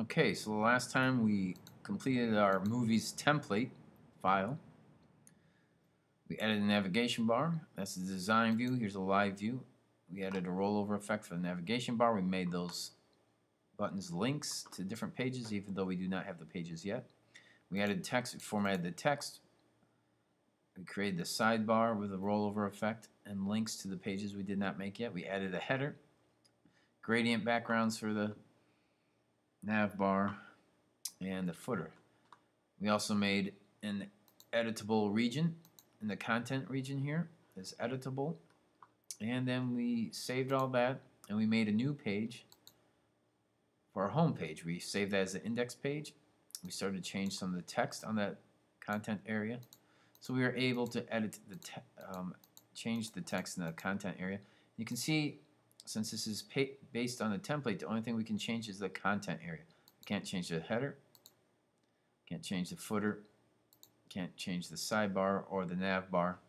Okay, so the last time we completed our movies template file, we added a navigation bar. That's the design view. Here's a live view. We added a rollover effect for the navigation bar. We made those buttons links to different pages, even though we do not have the pages yet. We added text. We formatted the text. We created the sidebar with a rollover effect and links to the pages we did not make yet. We added a header, gradient backgrounds for the nav bar, and the footer. We also made an editable region in the content region here. It's editable. And then we saved all that and we made a new page for our home page. We saved that as an index page. We started to change some of the text on that content area. So we were able to edit the change the text in the content area. You can see, since this is based on the template, the only thing we can change is the content area. We can't change the header, can't change the footer, can't change the sidebar or the nav bar.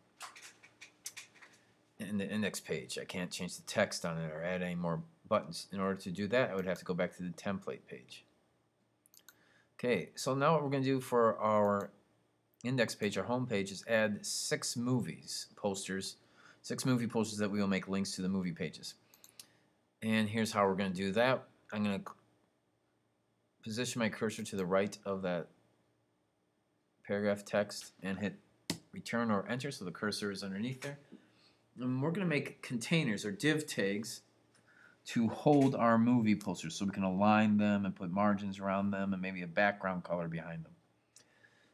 In the index page, I can't change the text on it or add any more buttons. In order to do that, I would have to go back to the template page. Okay, so now what we're going to do for our index page, our home page, is add 6 movie posters that we will make links to the movie pages. And here's how we're going to do that. I'm going to position my cursor to the right of that paragraph text and hit return or enter so the cursor is underneath there. And we're going to make containers or div tags to hold our movie posters so we can align them and put margins around them and maybe a background color behind them.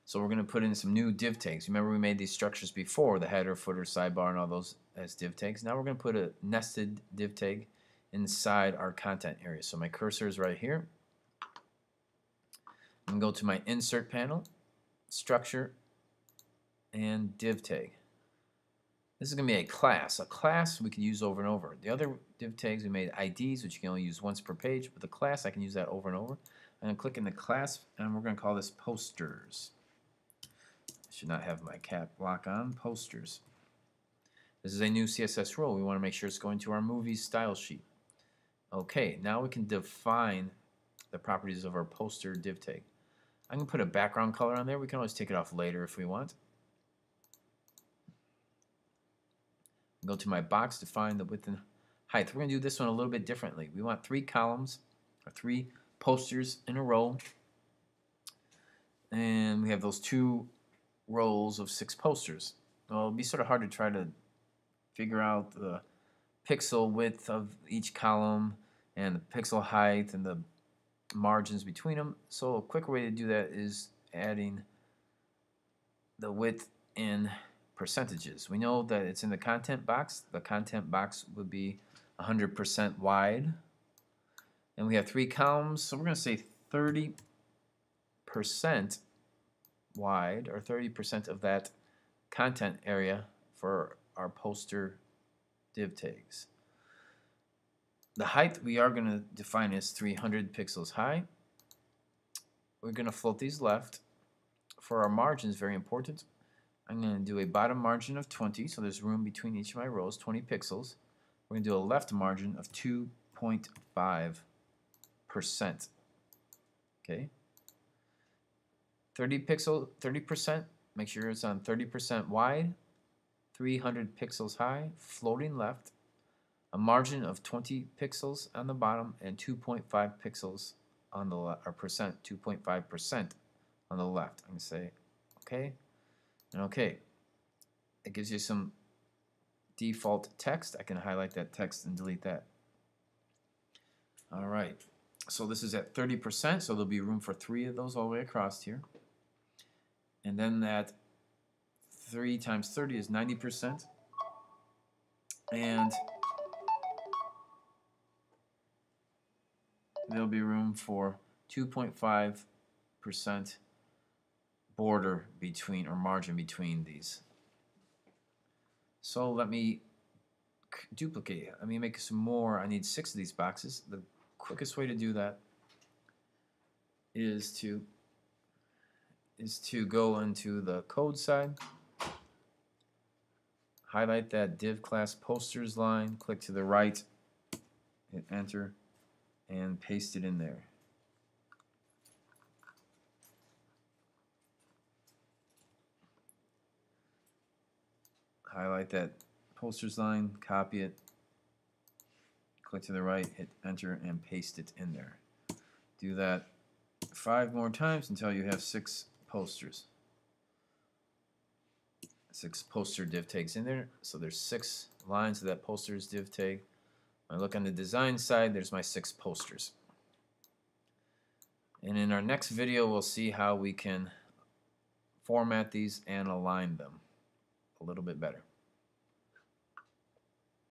So we're going to put in some new div tags. Remember we made these structures before, the header, footer, sidebar, and all those as div tags. Now we're going to put a nested div tag inside our content area. So my cursor is right here. I'm going to go to my insert panel, structure, and div tag. This is going to be a class. A class we can use over and over. The other div tags we made IDs, which you can only use once per page, but the class I can use that over and over. I'm going to click in the class, and we're going to call this posters. I should not have my cap lock on. Posters. This is a new CSS role. We want to make sure it's going to our movie style sheet. Okay, now we can define the properties of our poster div tag. I'm going to put a background color on there. We can always take it off later if we want. Go to my box, define the width and height. We're going to do this one a little bit differently. We want 3 columns or 3 posters in a row. And we have those 2 rows of 6 posters. Well, it'll be sort of hard to try to figure out the pixel width of each column and the pixel height and the margins between them. So a quicker way to do that is adding the width in percentages. We know that it's in the content box. The content box would be 100% wide. And we have 3 columns, so we're going to say 30% wide, or 30% of that content area for our poster div tags. The height we are going to define as 300 pixels high. We're going to float these left. For our margins, very important, I'm going to do a bottom margin of 20, so there's room between each of my rows, 20 pixels. We're going to do a left margin of 2.5%. Okay. 30%, make sure it's on 30% wide, 300 pixels high, floating left, a margin of 20 pixels on the bottom, and 2.5 pixels on the left, or percent, 2.5% on the left. I'm going to say okay. And okay, it gives you some default text. I can highlight that text and delete that. All right, so this is at 30%, so there'll be room for 3 of those all the way across here. And then that 3 times 30 is 90%. And there'll be room for 2.5% border between, or margin between these. So let me duplicate it. Let me make some more. I need 6 of these boxes. The quickest way to do that is to go into the code side, highlight that div class posters line, click to the right, hit enter, and paste it in there. highlight that posters line, copy it, click to the right, hit enter, and paste it in there. Do that 5 more times until you have 6 posters. 6 poster div tags in there. So there's 6 lines of that posters div tag. When I look on the design side, there's my 6 posters. And in our next video, we'll see how we can format these and align them a little bit better.